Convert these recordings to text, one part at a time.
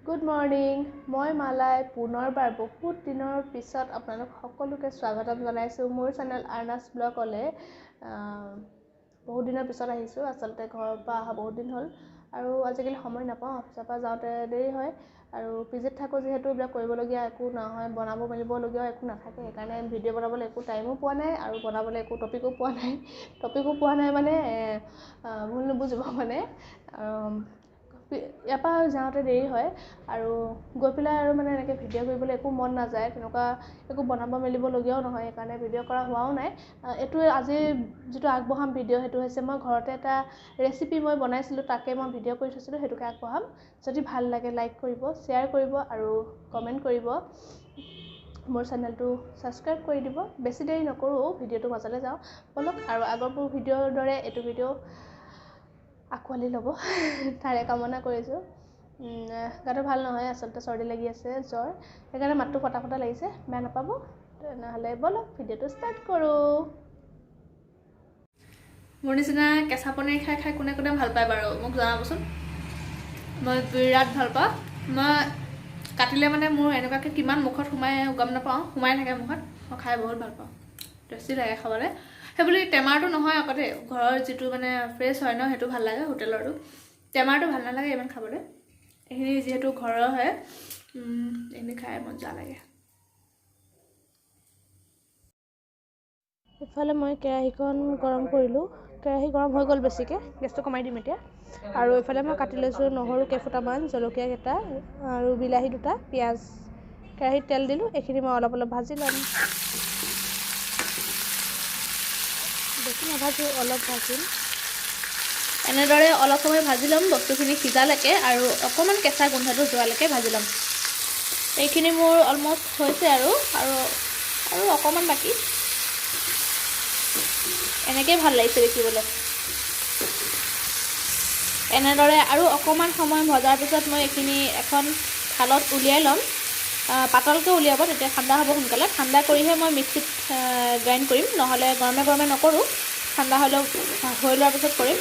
Good morning, মই মালাই পুনৰবাৰ বহুত দিনৰ পিছত আপোনালোক সকলোকে স্বাগতম জনাইছোঁ মোৰ চেনেল আৰ্নাছ ব্লগলৈ। বহুত দিনৰ পিছত আহিছোঁ। আচলতে ঘৰৰ পৰা অহা বহুত দিন হ'ল আৰু আজিকালি সময় নাপাওঁ। অফিচৰ পৰা যাওঁতে দেৰি হয় আৰু পিজিত থাকোঁ যিহেতু এইবিলাক কৰিবলগীয়া একো নহয়, বনাব মেলিবলগীয়াও একো নাথাকে। সেইকাৰণে ভিডিঅ' বনাবলৈ একো টাইমো পোৱা নাই আৰু বনাবলৈ একো টপিকো পোৱা নাই মানে ভুল নুবুজিব মানে। ইয়াৰ পৰা যাওঁতে দেৰি হয় আৰু গৈ পেলাই আৰু মানে এনেকৈ ভিডিঅ' কৰিবলৈ একো মন নাযায়, তেনেকুৱা একো বনাব মেলিবলগীয়াও নহয়। সেইকাৰণে ভিডিঅ' কৰা হোৱাও নাই। এইটো আজিৰ যিটো আগবঢ়াম ভিডিঅ' সেইটো হৈছে মই ঘৰতে এটা ৰেচিপি মই বনাইছিলোঁ, তাকে মই ভিডিঅ' কৰি থৈছিলোঁ, সেইটোকে আগবঢ়াম। যদি ভাল লাগে লাইক কৰিব, শ্বেয়াৰ কৰিব আৰু কমেণ্ট কৰিব। মোৰ চেনেলটো ছাবস্ক্ৰাইব কৰি দিব। বেছি দেৰি নকৰোঁ, ভিডিঅ'টো মাজলৈ যাওঁ ব'লক। আৰু আগৰবোৰ ভিডিঅ'ৰ দৰে এইটো ভিডিঅ' আঁকোৱালি ল'ব তাৰে কামনা কৰিছোঁ। গাটো ভাল নহয়, আচলতে চৰ্দি লাগি আছে, জ্বৰ, সেইকাৰণে মাতটো ফটা ফটা লাগিছে, বেয়া নাপাব। তেনেহ'লে ব'লক ভিডিঅ'টো ষ্টাৰ্ট কৰোঁ। মোৰ নিচিনা কেঁচা পনীৰ খাই কোনে কোনে ভাল পায় বাৰু মোক জনাবচোন। মই বিৰাট ভাল পাওঁ। মই কাটিলে মানে মোৰ এনেকুৱাকৈ কিমান মুখত সোমাই গম নাপাওঁ, সোমাই থাকে মুখত। মই খাই বহুত ভাল পাওঁ, টেষ্টি লাগে খাবলৈ। সেইবুলি টেমাৰটো নহয় আকৌ দেই, ঘৰৰ যিটো মানে ফ্ৰেছ হয় ন, সেইটো ভাল লাগে। হোটেলৰটো টেমাৰটো ভাল নালাগে ইমান খাবলৈ। এইখিনি যিহেতু ঘৰৰ হয়, এইখিনি খাই মজা লাগে। ইফালে মই কেৰাহীখন গৰম কৰিলোঁ, কেৰাহী গৰম হৈ গ'ল বেছিকৈ, গেছটো কমাই দিম এতিয়া। আৰু এইফালে মই কাটি লৈছোঁ নহৰু কেইফুটামান, জলকীয়া কেইটা আৰু বিলাহী দুটা, পিঁয়াজ। কেৰাহীত তেল দিলোঁ, এইখিনি মই অলপ ভাজি ল'ম। বেছি নাভাজোঁ, অলপ ভাজিম। এনেদৰে অলপ সময় ভাজি ল'ম, বস্তুখিনি সিজালৈকে আৰু অকণমান কেঁচা গোন্ধটো যোৱালৈকে ভাজি ল'ম। এইখিনি মোৰ অলমষ্ট হৈছে আৰু অকণমান বাকী। এনেকেই ভাল লাগিছে দেখিবলৈ। এনেদৰে আৰু অকণমান সময় ভজাৰ পিছত মই এইখিনি এখন থালত উলিয়াই ল'ম। পাতলকৈ উলিয়াব, তেতিয়া ঠাণ্ডা হ'ব সোনকালে। ঠাণ্ডা কৰিহে মই মিক্সিত গ্ৰাইণ্ড কৰিম, নহ'লে গৰমে গৰমে নকৰোঁ। ঠাণ্ডা হৈ লোৱাৰ পিছত কৰিম।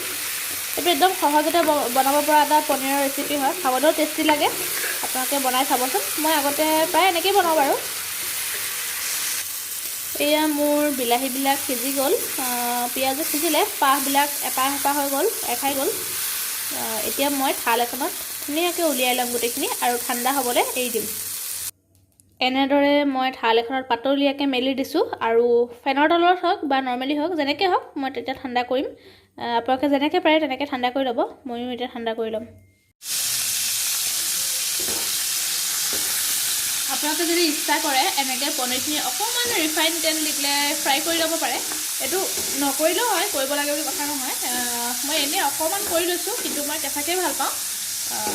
এইটো একদম সহজতে বনাব পৰা এটা পনীৰৰ ৰেচিপি হয়, খাবলৈও টেষ্টি লাগে। আপোনালোকে বনাই চাবচোন। মই আগতে প্ৰায় এনেকৈয়ে বনাওঁ বাৰু। এয়া মোৰ বিলাহীবিলাক সিজি গ'ল, পিঁয়াজো সিজিলে, পাহবিলাক এপাহ হৈ গ'ল, এৰখাই গ'ল। এতিয়া মই থাল এখনত ধুনীয়াকৈ উলিয়াই ল'ম গোটেইখিনি আৰু ঠাণ্ডা হ'বলৈ এৰি দিম। এনেদৰে মই থাল এখনত পাতলীয়াকৈ মেলি দিছোঁ আৰু ফেনৰ তলত হওক বা নৰ্মেলি হওক, যেনেকৈ হওক মই তেতিয়া ঠাণ্ডা কৰিম। আপোনালোকে যেনেকৈ পাৰে তেনেকৈ ঠাণ্ডা কৰি ল'ব। ময়ো এতিয়া ঠাণ্ডা কৰি ল'ম। আপোনালোকে যদি ইচ্ছা কৰে এনেকৈ পনীৰখিনি অকণমান ৰিফাইন তেল দি পেলাই ফ্ৰাই কৰি ল'ব পাৰে। এইটো নকৰিলেও হয়, কৰিব লাগে বুলি কথা নহয়। মই এনেই অকণমান কৰি লৈছোঁ, কিন্তু মই কেঁচাকৈ ভাল পাওঁ।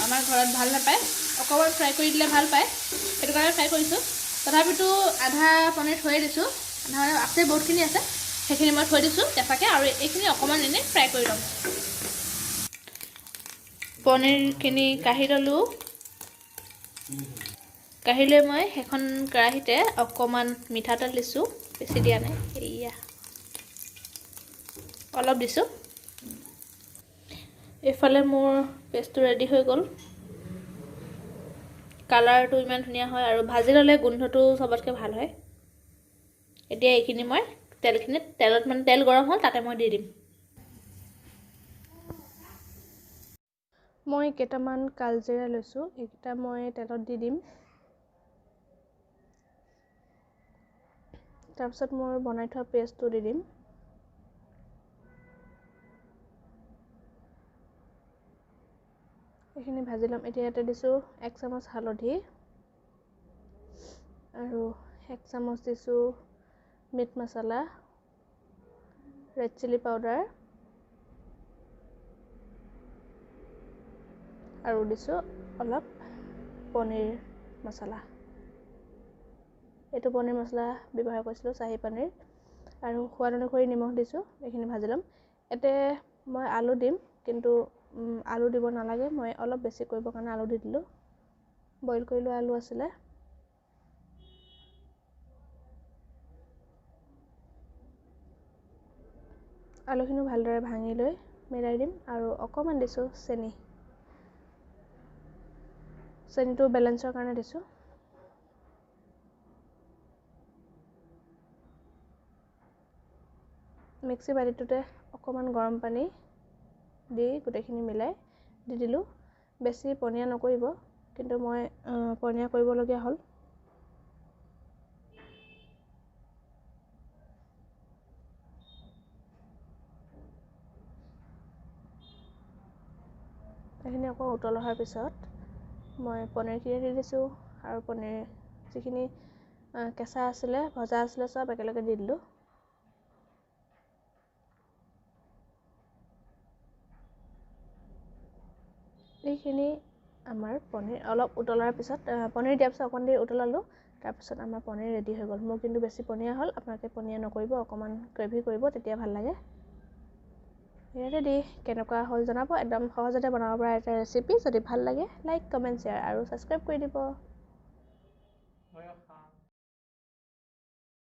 আমাৰ ঘৰত ভাল নাপায়, অকণমান ফ্ৰাই কৰি দিলে ভাল পায়, সেইটো কাৰণে ফ্ৰাই কৰিছোঁ। তথাপিতো আধা পনীৰ থৈয়ে দিছোঁ, আধা আছে, বহুতখিনি আছে, সেইখিনি মই থৈ দিছোঁ কেঁচাকৈ। আৰু এইখিনি অকণমান এনেই ফ্ৰাই কৰি ল'ম। পনীৰখিনি কাঢ়ি ল'লোঁ। কাঢ়ি লৈ মই সেইখন কেৰাহীতে অকণমান মিঠাতেল দিছোঁ, বেছি দিয়া নাই, এয়া অলপ দিছোঁ। এইফালে মোৰ পেষ্টটো ৰেডি হৈ গ'ল। কালাৰটো ইমান ধুনীয়া হয় আৰু ভাজি ল'লে গোন্ধটো চবতকৈ ভাল হয়। এতিয়া এইখিনি মই তেলত মানে তেল গৰম হ'ল, তাতে মই দি দিম। মই কেইটামান কালজিৰা লৈছোঁ, এইকেইটা মই তেলত দি দিম। তাৰপিছত মোৰ বনাই থোৱা পেষ্টটো দি দিম। এইখিনি ভাজি ল'ম। এতিয়া ইয়াতে দিছোঁ 1 চামুচ হালধি আৰু 1 চামুচ দিছোঁ মিট মছলা, ৰেড চিলি পাউডাৰ আৰু দিছোঁ অলপ পনীৰ মছলা। এইটো পনীৰ মছলা ব্যৱহাৰ কৰিছিলোঁ, চাহী পনীৰ, আৰু সোৱাদ অনুসৰি নিমখ দিছোঁ। এইখিনি ভাজি ল'ম। ইয়াতে মই আলু দিম, কিন্তু আলু দিব নালাগে, মই অলপ বেছি কৰিবৰ কাৰণে আলু দি দিলোঁ। বইল কৰি লোৱা আলু আছিলে। আলুখিনি ভালদৰে ভাঙি লৈ মিলাই দিম আৰু অকণমান দিছোঁ চেনি। চেনিটো বেলেঞ্চৰ কাৰণে দিছোঁ। মিক্সি বাতিটোতে অকণমান গৰম পানী দি গোটেইখিনি মিলাই দি দিলোঁ। বেছি পনীয়া নকৰিব, কিন্তু মই পনীয়া কৰিবলগীয়া হ'ল। এইখিনি আকৌ উতল অহাৰ পিছত মই পনীৰখিনি দি দিছোঁ, আৰু পনীৰ যিখিনি কেঁচা আছিলে, ভজা আছিলে, চব একেলগে দি দিলোঁ। এইখিনি আমাৰ পনীৰ অলপ উতলাৰ পিছত, পনীৰ দিয়াৰ পিছত অকণমান দেৰি উতলালোঁ, তাৰপিছত আমাৰ পনীৰ ৰেডি হৈ গ'ল। মোৰ কিন্তু বেছি পনীয়া হ'ল, আপোনালোকে পনীয়া নকৰিব, অকণমান গ্ৰেভি কৰিব, তেতিয়া ভাল লাগে। ইয়াতে দি কেনেকুৱা হ'ল জনাব। একদম সহজতে বনাব পৰা এটা ৰেচিপি। যদি ভাল লাগে লাইক, কমেণ্ট, শ্বেয়াৰ আৰু ছাবস্ক্ৰাইব কৰি দিব।